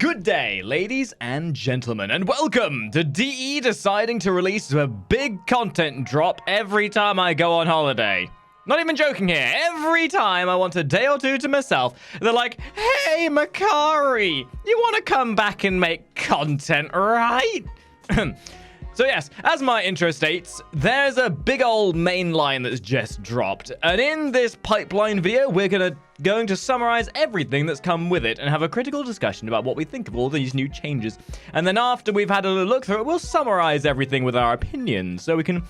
Good day, ladies and gentlemen, and welcome to DE deciding to release a big content drop every time I go on holiday. Not even joking here. Every time I want a day or two to myself, they're like, hey, Makari, you want to come back and make content, right? So yes, as my intro states, there's a big old mainline that's just dropped. And in this pipeline video, we're going to summarize everything that's come with it and have a critical discussion about what we think of all these new changes. And then after we've had a look through it, we'll summarize everything with our opinions so we can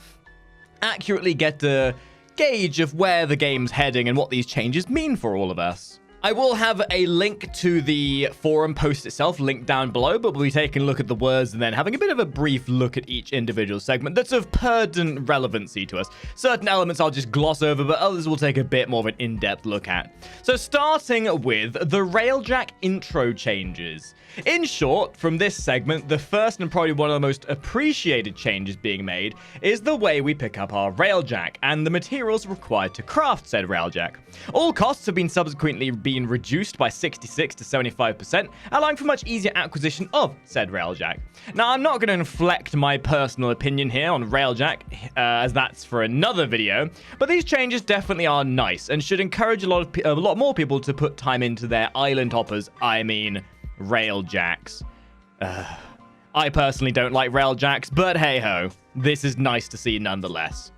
accurately get a gauge of where the game's heading and what these changes mean for all of us. I will have a link to the forum post itself linked down below, but we'll be taking a look at the words and then having a bit of a brief look at each individual segment that's of pertinent relevancy to us. Certain elements I'll just gloss over, but others we'll take a bit more of an in-depth look at. So starting with the Railjack intro changes. In short, from this segment, the first and probably one of the most appreciated changes being made is the way we pick up our Railjack and the materials required to craft said Railjack. All costs have been subsequently reduced by 66 to 75%, allowing for much easier acquisition of said Railjack. Now, I'm not going to inflect my personal opinion here on Railjack, as that's for another video, but these changes definitely are nice and should encourage a lot more people to put time into their island hoppers, Railjacks. I personally don't like Railjacks, but hey-ho, this is nice to see nonetheless.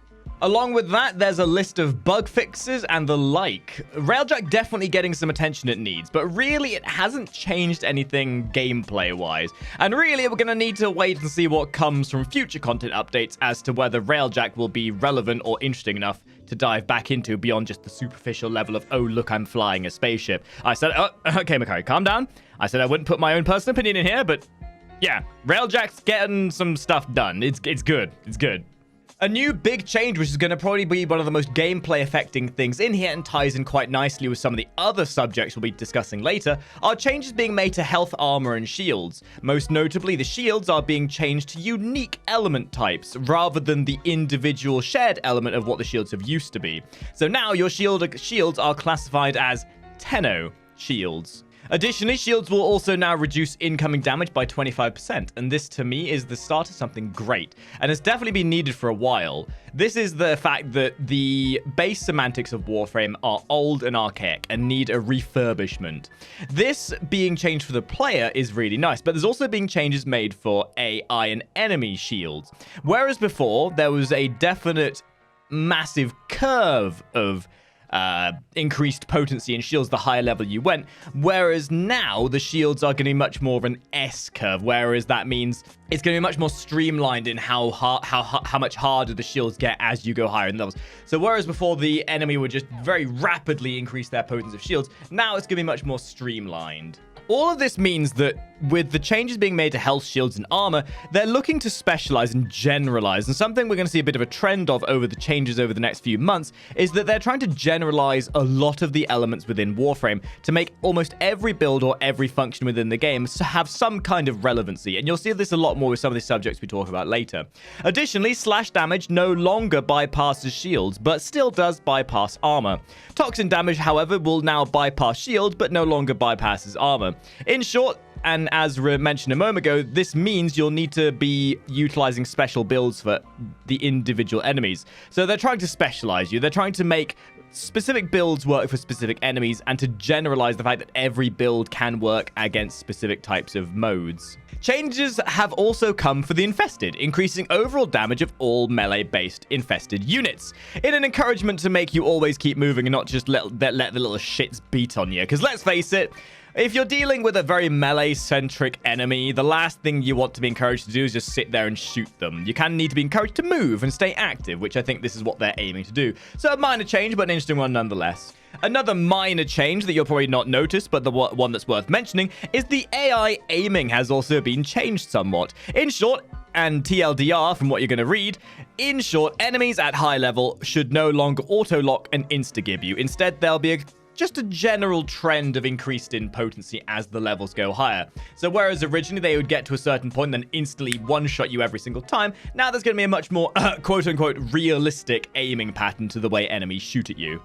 Along with that, there's a list of bug fixes and the like. Railjack definitely getting some attention it needs, but really it hasn't changed anything gameplay-wise. And really, we're going to need to wait and see what comes from future content updates as to whether Railjack will be relevant or interesting enough to dive back into beyond just the superficial level of, oh, look, I'm flying a spaceship. I said, oh, okay, Makari, calm down. I said I wouldn't put my own personal opinion in here, but yeah, Railjack's getting some stuff done. It's good. It's good. A new big change, which is going to probably be one of the most gameplay affecting things in here and ties in quite nicely with some of the other subjects we'll be discussing later, are changes being made to health, armor, and shields. Most notably, the shields are being changed to unique element types rather than the individual shared element of what the shields have used to be. So now your shields are classified as Tenno shields. Additionally, shields will also now reduce incoming damage by 25%, and this to me is the start of something great, and it's definitely been needed for a while. This is the fact that the base semantics of Warframe are old and archaic and need a refurbishment. This being changed for the player is really nice, but there's also been changes made for AI and enemy shields. Whereas before, there was a definite massive curve of increased potency in shields the higher level you went, whereas now the shields are going to be much more of an S curve, whereas that means it's going to be much more streamlined in how much harder the shields get as you go higher in levels. So whereas before the enemy would just very rapidly increase their potency of shields, now it's going to be much more streamlined. All of this means that with the changes being made to health, shields, and armor, they're looking to specialize and generalize. And something we're going to see a bit of a trend of over the changes over the next few months is that they're trying to generalize a lot of the elements within Warframe to make almost every build or every function within the game have some kind of relevancy. And you'll see this a lot more with some of the subjects we talk about later. Additionally, slash damage no longer bypasses shields, but still does bypass armor. Toxin damage, however, will now bypass shield, but no longer bypasses armor. In short, and as mentioned a moment ago, this means you'll need to be utilizing special builds for the individual enemies. So they're trying to specialize you. They're trying to make specific builds work for specific enemies and to generalize the fact that every build can work against specific types of modes. Changes have also come for the infested, increasing overall damage of all melee-based infested units, in an encouragement to make you always keep moving and not just let the little shits beat on you. Because let's face it, if you're dealing with a very melee-centric enemy, the last thing you want to be encouraged to do is just sit there and shoot them. You can need to be encouraged to move and stay active, which I think this is what they're aiming to do. So a minor change, but an interesting one nonetheless. Another minor change that you'll probably not notice, but the one that's worth mentioning, is the AI aiming has also been changed somewhat. In short, and TLDR from what you're going to read, in short, enemies at high level should no longer auto-lock and insta-gib you. Instead, there'll be just a general trend of increased in potency as the levels go higher. So whereas originally they would get to a certain point and then instantly one-shot you every single time, now there's going to be a much more quote-unquote realistic aiming pattern to the way enemies shoot at you.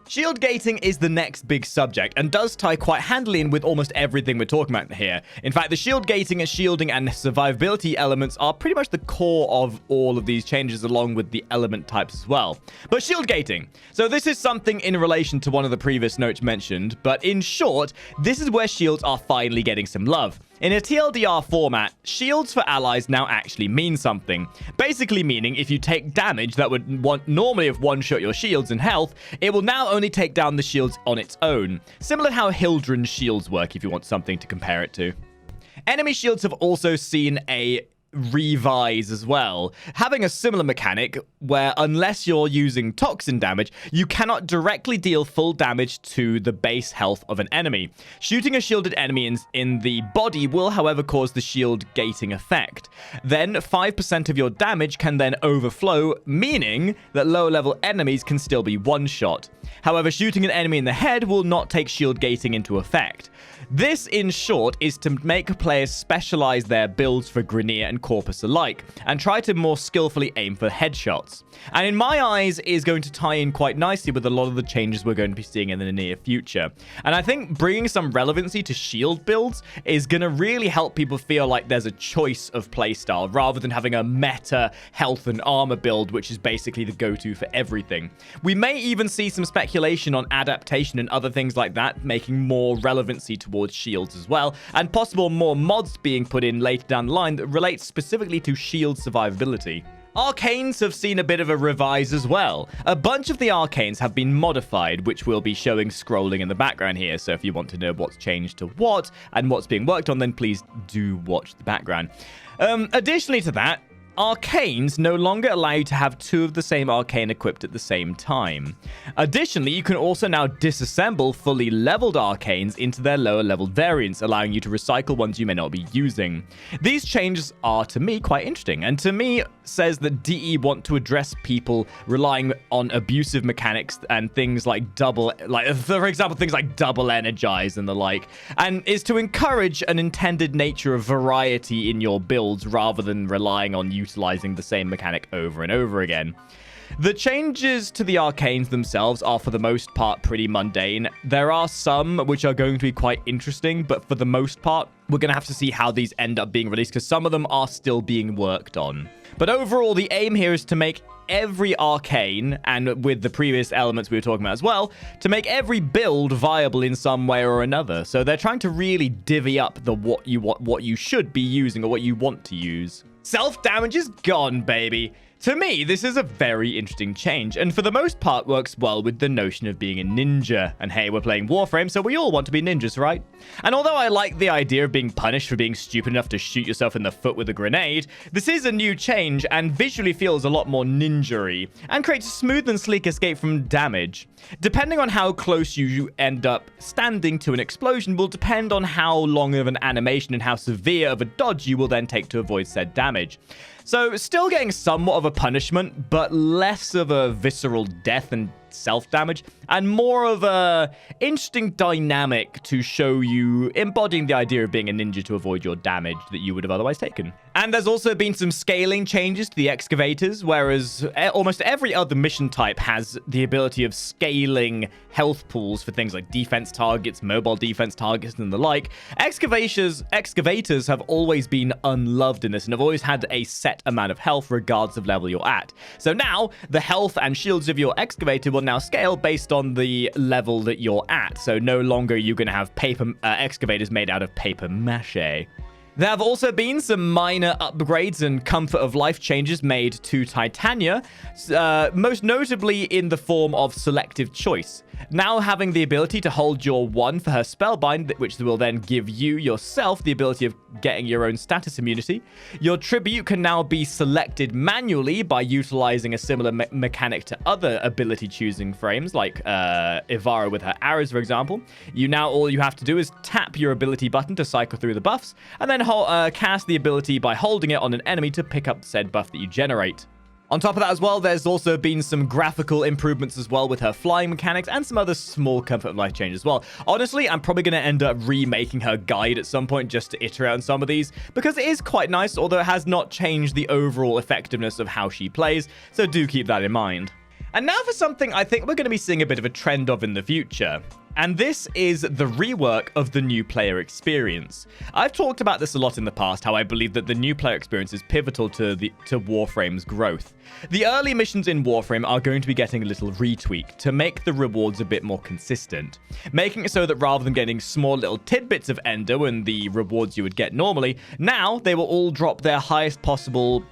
Shield gating is the next big subject and does tie quite handily in with almost everything we're talking about here. In fact, the shield gating and shielding and survivability elements are pretty much the core of all of these changes along with the element types as well. But shield gating. So this is something in relation to one of the previous notes mentioned, but in short, this is where shields are finally getting some love. In a TLDR format, shields for allies now actually mean something. Basically meaning if you take damage that would normally have one-shot your shields and health, it will now only take down the shields on its own. Similar to how Hildren's shields work if you want something to compare it to. Enemy shields have also seen a revise as well, having a similar mechanic where unless you're using toxin damage, you cannot directly deal full damage to the base health of an enemy. Shooting a shielded enemy in the body will, however, cause the shield gating effect. Then 5% of your damage can then overflow, meaning that lower level enemies can still be one-shot. However, shooting an enemy in the head will not take shield gating into effect. This, in short, is to make players specialize their builds for Grineer and Corpus alike, and try to more skillfully aim for headshots. And in my eyes, is going to tie in quite nicely with a lot of the changes we're going to be seeing in the near future. And I think bringing some relevancy to shield builds is going to really help people feel like there's a choice of playstyle, rather than having a meta health and armor build, which is basically the go-to for everything. We may even see some speculation on adaptation and other things like that, making more relevancy towards shields as well, and possible more mods being put in later down the line that relate specifically to shield survivability. Arcanes have seen a bit of a revise as well. A bunch of the arcanes have been modified, which we'll be showing scrolling in the background here, so if you want to know what's changed to what and what's being worked on, then please do watch the background. Additionally to that, arcanes no longer allow you to have two of the same arcane equipped at the same time. Additionally, you can also now disassemble fully leveled arcanes into their lower leveled variants, allowing you to recycle ones you may not be using. These changes are, to me, quite interesting, and to me says that DE want to address people relying on abusive mechanics and things like for example, things like double energize and the like, and is to encourage an intended nature of variety in your builds rather than relying on utilizing the same mechanic over and over again. The changes to the arcanes themselves are for the most part pretty mundane. There are some which are going to be quite interesting, but for the most part, we're going to have to see how these end up being released because some of them are still being worked on. But overall, the aim here is to make every arcane, and with the previous elements we were talking about as well, to make every build viable in some way or another. So they're trying to really divvy up the what you should be using or what you want to use. Self-damage is gone, baby. To me, this is a very interesting change, and for the most part works well with the notion of being a ninja. And hey, we're playing Warframe, so we all want to be ninjas, right? And although I like the idea of being punished for being stupid enough to shoot yourself in the foot with a grenade, this is a new change and visually feels a lot more ninja-y, and creates a smooth and sleek escape from damage. Depending on how close you end up standing to an explosion will depend on how long of an animation and how severe of a dodge you will then take to avoid said damage. So still getting somewhat of a punishment, but less of a visceral death and self-damage, and more of a interesting dynamic to show you embodying the idea of being a ninja to avoid your damage that you would have otherwise taken. And there's also been some scaling changes to the excavators, whereas almost every other mission type has the ability of scaling health pools for things like defense targets, mobile defense targets, and the like. Excavators have always been unloved in this and have always had a set amount of health regardless of level you're at. So now the health and shields of your excavator will now scale based on the level that you're at. So no longer are you going to have excavators made out of paper mache. There have also been some minor upgrades and comfort of life changes made to Titania, most notably in the form of selective choice. Now having the ability to hold your 1 for her spellbind, which will then give you yourself the ability of getting your own status immunity. Your tribute can now be selected manually by utilizing a similar mechanic to other ability choosing frames, like Ivara with her arrows, for example. All you have to do is tap your ability button to cycle through the buffs, and then cast the ability by holding it on an enemy to pick up said buff that you generate. On top of that as well, there's also been some graphical improvements as well with her flying mechanics and some other small comfort of life changes as well. Honestly, I'm probably going to end up remaking her guide at some point just to iterate on some of these because it is quite nice, although it has not changed the overall effectiveness of how she plays, so do keep that in mind. And now for something I think we're going to be seeing a bit of a trend of in the future. And this is the rework of the new player experience. I've talked about this a lot in the past, how I believe that the new player experience is pivotal to Warframe's growth. The early missions in Warframe are going to be getting a little retweak to make the rewards a bit more consistent, making it so that rather than getting small little tidbits of Ender and the rewards you would get normally, now they will all drop their highest possible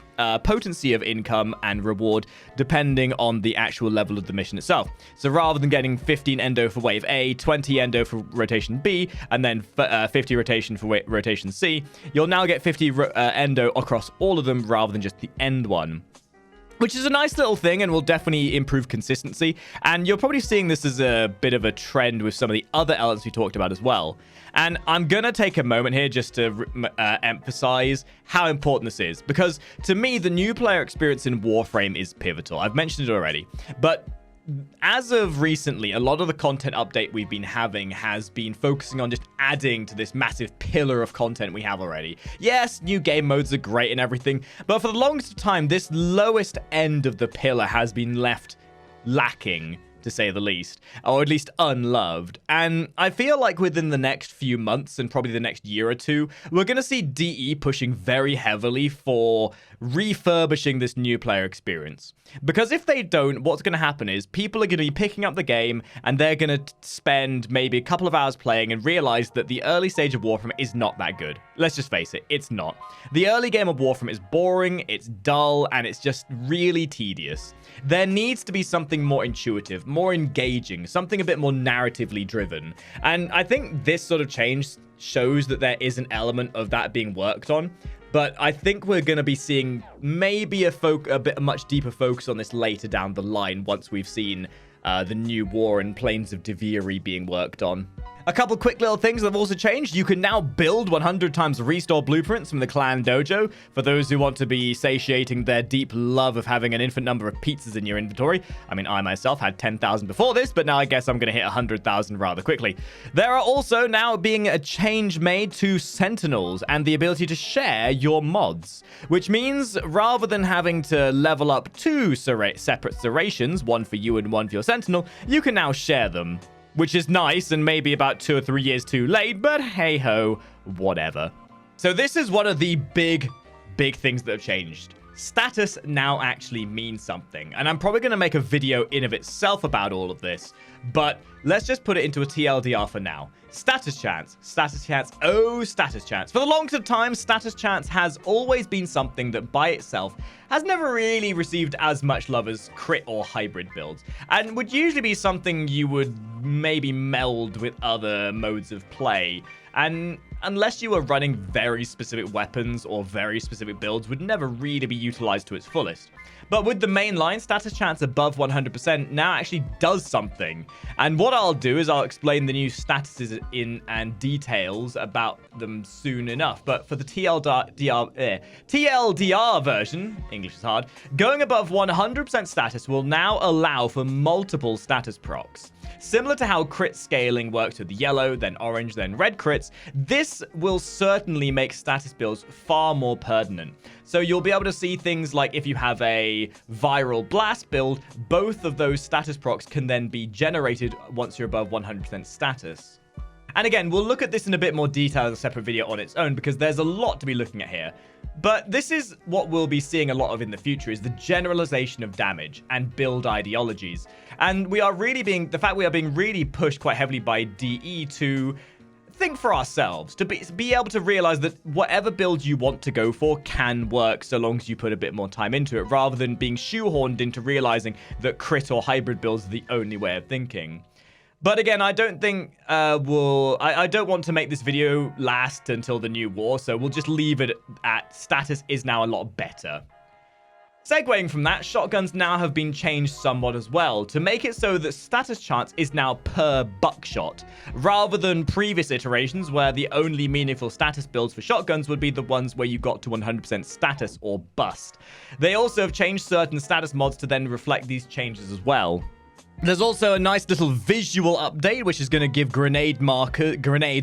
potency of income and reward depending on the actual level of the mission itself. So rather than getting 15 endo for wave A, 20 endo for rotation B, and then 50 rotation for rotation C, you'll now get 50 endo across all of them rather than just the end one, which is a nice little thing and will definitely improve consistency. And you're probably seeing this as a bit of a trend with some of the other elements we talked about as well. And I'm going to take a moment here just to emphasize how important this is, because to me, the new player experience in Warframe is pivotal. I've mentioned it already, but as of recently, a lot of the content update we've been having has been focusing on just adding to this massive pillar of content we have already. Yes, new game modes are great and everything, but for the longest time, this lowest end of the pillar has been left lacking, to say the least, or at least unloved. And I feel like within the next few months and probably the next year or two, we're going to see DE pushing very heavily for refurbishing this new player experience. Because if they don't, what's going to happen is people are going to be picking up the game and they're going to spend maybe a couple of hours playing and realize that the early stage of Warframe is not that good. Let's just face it, it's not. The early game of Warframe is boring, it's dull, and it's just really tedious. There needs to be something more intuitive, more engaging, something a bit more narratively driven. And I think this sort of change shows that there is an element of that being worked on. But I think we're going to be seeing maybe a much deeper focus on this later down the line once we've seen the new war and Plains of Deviri being worked on. A couple quick little things that have also changed. You can now build 100 times restore blueprints from the clan dojo for those who want to be satiating their deep love of having an infinite number of pizzas in your inventory. I mean, I myself had 10,000 before this, but now I guess I'm going to hit 100,000 rather quickly. There are also now being a change made to sentinels and the ability to share your mods, which means rather than having to level up two separate serrations, one for you and one for your sentinel, you can now share them. Which is nice and maybe about 2 or 3 years too late, but hey-ho, whatever. So this is one of the big things that have changed. Status now actually means something, and I'm probably going to make a video in of itself about all of this, but let's just put it into a TLDR for now. Status chance, oh, status chance. For the longest time, status chance has always been something that by itself has never really received as much love as crit or hybrid builds, and would usually be something you would maybe meld with other modes of play, and unless you were running very specific weapons or very specific builds, would never really be utilized to its fullest. But with the mainline, status chance above 100% now actually does something. And what I'll do is I'll explain the new statuses and details about them soon enough. But for the TLDR version, English is hard, going above 100% status will now allow for multiple status procs. Similar to how crit scaling works with the yellow, then orange, then red crits, this will certainly make status builds far more pertinent. So you'll be able to see things like if you have a viral blast build, both of those status procs can then be generated once you're above 100% status. And again, we'll look at this in a bit more detail in a separate video on its own because there's a lot to be looking at here. But this is what we'll be seeing a lot of in the future, is the generalization of damage and build ideologies. And we are really being really pushed quite heavily by DE to think for ourselves, to be able to realize that whatever build you want to go for can work so long as you put a bit more time into it, rather than being shoehorned into realizing that crit or hybrid builds are the only way of thinking. But again, I don't think I don't want to make this video last until the new war, so we'll just leave it at status is now a lot better. Segueing from that, shotguns now have been changed somewhat as well, to make it so that status chance is now per buckshot, rather than previous iterations where the only meaningful status builds for shotguns would be the ones where you got to 100% status or bust. They also have changed certain status mods to then reflect these changes as well. There's also a nice little visual update, which is going to give grenades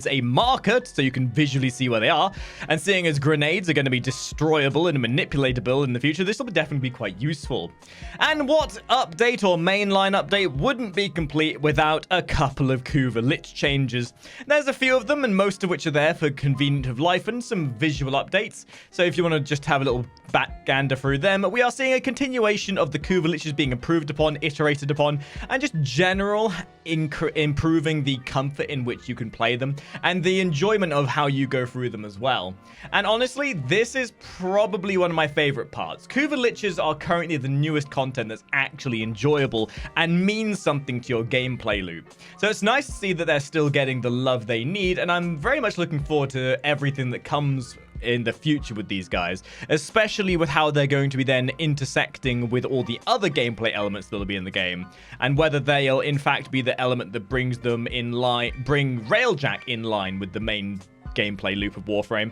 a marker so you can visually see where they are. And seeing as grenades are going to be destroyable and manipulatable in the future, this will definitely be quite useful. And what update or mainline update wouldn't be complete without a couple of GLYPH changes? There's a few of them, and most of which are there for convenience of life and some visual updates. So if you want to just have a little backgander through them, we are seeing a continuation of the GLYPHs being improved upon, iterated upon, and just general improving the comfort in which you can play them and the enjoyment of how you go through them as well. And honestly, this is probably one of my favorite parts. GLYPHs are currently the newest content that's actually enjoyable and means something to your gameplay loop. So it's nice to see that they're still getting the love they need, and I'm very much looking forward to everything that comes in the future with these guys, especially with how they're going to be then intersecting with all the other gameplay elements that'll be in the game, and whether they'll in fact be the element that brings them in line, bring Railjack in line with the main gameplay loop of Warframe.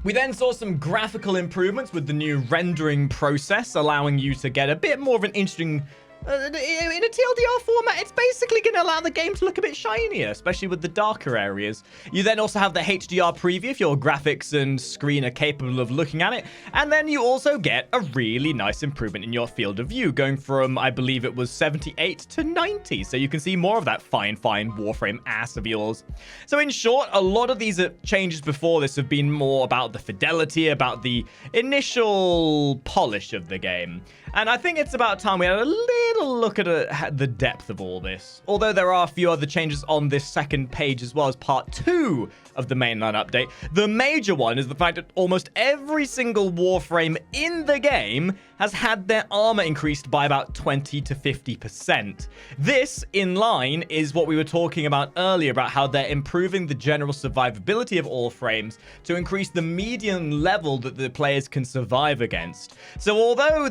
We then saw some graphical improvements with the new rendering process, allowing you to get a bit more of an interesting in a TLDR format. It's basically going to allow the game to look a bit shinier, especially with the darker areas. You then also have the HDR preview if your graphics and screen are capable of looking at it. And then you also get a really nice improvement in your field of view, going from, I believe it was 78 to 90. So you can see more of that fine Warframe ass of yours. So in short, a lot of these changes before this have been more about the fidelity, about the initial polish of the game. And I think it's about time we had a little look at the depth of all this. Although there are a few other changes on this second page as well as part 2 of the mainline update. The major one is the fact that almost every single Warframe in the game has had their armor increased by about 20 to 50%. This, in line, is what we were talking about earlier about how they're improving the general survivability of all frames to increase the median level that the players can survive against. So although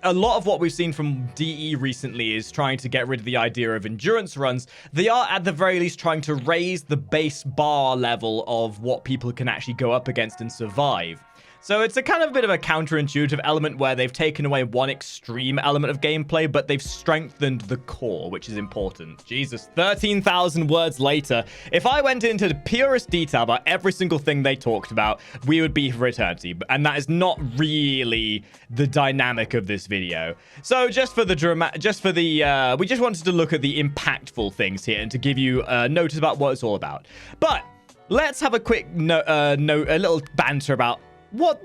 a lot of what we've seen from DE recently is trying to get rid of the idea of endurance runs, they are at the very least trying to raise the base bar level of what people can actually go up against and survive. So it's a kind of a bit of a counterintuitive element where they've taken away one extreme element of gameplay, but they've strengthened the core, which is important. Jesus, 13,000 words later. If I went into the purest detail about every single thing they talked about, we would be for eternity. And that is not really the dynamic of this video. So we just wanted to look at the impactful things here and to give you a notice about what it's all about. But let's have a quick a little banter about what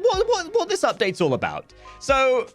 this update's all about. So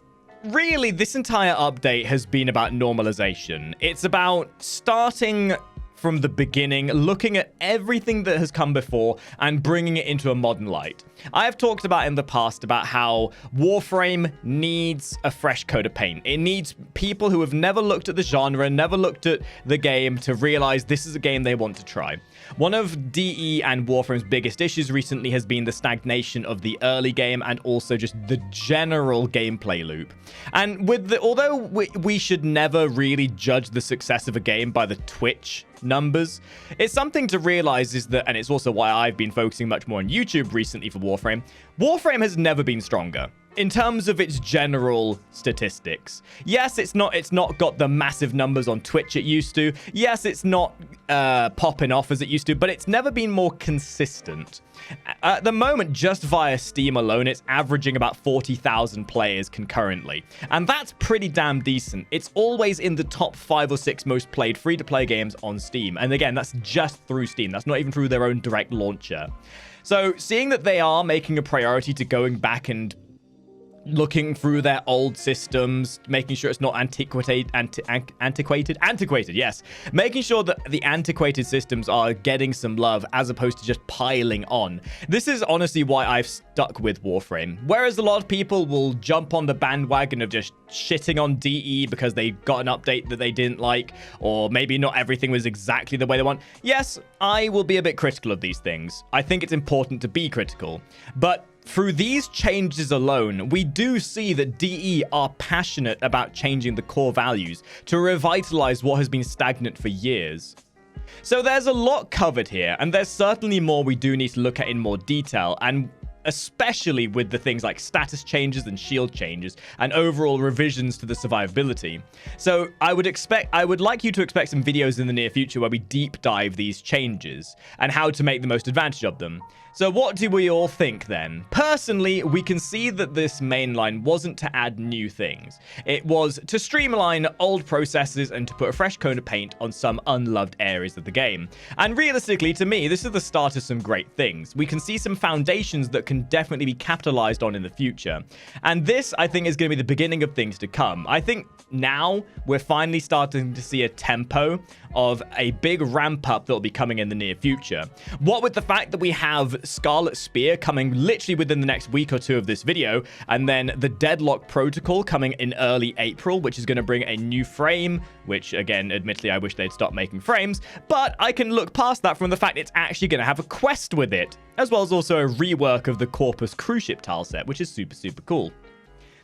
really, this entire update has been about normalization. It's about starting from the beginning, looking at everything that has come before and bringing it into a modern light. I have talked about in the past about how Warframe needs a fresh coat of paint. It needs people who have never looked at the genre, never looked at the game to realize this is a game they want to try. One of DE and Warframe's biggest issues recently has been the stagnation of the early game and also just the general gameplay loop. And although we should never really judge the success of a game by the Twitch numbers, it's something to realize is that, and it's also why I've been focusing much more on YouTube recently for Warframe, Warframe has never been stronger in terms of its general statistics. Yes, it's not got the massive numbers on Twitch it used to. Yes, it's not popping off as it used to, but it's never been more consistent. At the moment, just via Steam alone, it's averaging about 40,000 players concurrently. And that's pretty damn decent. It's always in the top 5 or 6 most played free-to-play games on Steam. And again, that's just through Steam. That's not even through their own direct launcher. So seeing that they are making a priority to going back and looking through their old systems, making sure it's not antiquated, yes. Making sure that the antiquated systems are getting some love as opposed to just piling on. This is honestly why I've stuck with Warframe. Whereas a lot of people will jump on the bandwagon of just shitting on DE because they got an update that they didn't like, or maybe not everything was exactly the way they want. Yes, I will be a bit critical of these things. I think it's important to be critical. But through these changes alone, we do see that DE are passionate about changing the core values to revitalize what has been stagnant for years. So there's a lot covered here, and there's certainly more we do need to look at in more detail, and especially with the things like status changes and shield changes and overall revisions to the survivability. So I would like you to expect some videos in the near future where we deep dive these changes and how to make the most advantage of them. So what do we all think then? Personally, we can see that this mainline wasn't to add new things. It was to streamline old processes and to put a fresh coat of paint on some unloved areas of the game. And realistically, to me, this is the start of some great things. We can see some foundations that can definitely be capitalized on in the future. And this, I think, is going to be the beginning of things to come. I think now we're finally starting to see a tempo of a big ramp up that will be coming in the near future. What with the fact that we have Scarlet Spear coming literally within the next week or two of this video, and then the Deadlock Protocol coming in early April, which is going to bring a new frame, which again, admittedly, I wish they'd stop making frames, but I can look past that from the fact it's actually going to have a quest with it, as well as also a rework of the Corpus cruise ship tile set, which is super, super cool.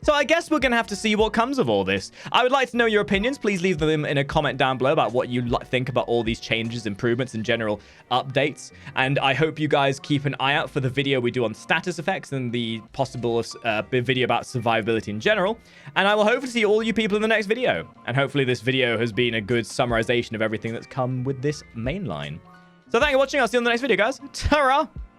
So I guess we're going to have to see what comes of all this. I would like to know your opinions. Please leave them in a comment down below about what you think about all these changes, improvements, and general updates. And I hope you guys keep an eye out for the video we do on status effects and the possible video about survivability in general. And I will hopefully see all you people in the next video. And hopefully this video has been a good summarization of everything that's come with this mainline. So thank you for watching. I'll see you on the next video, guys. Ta-ra!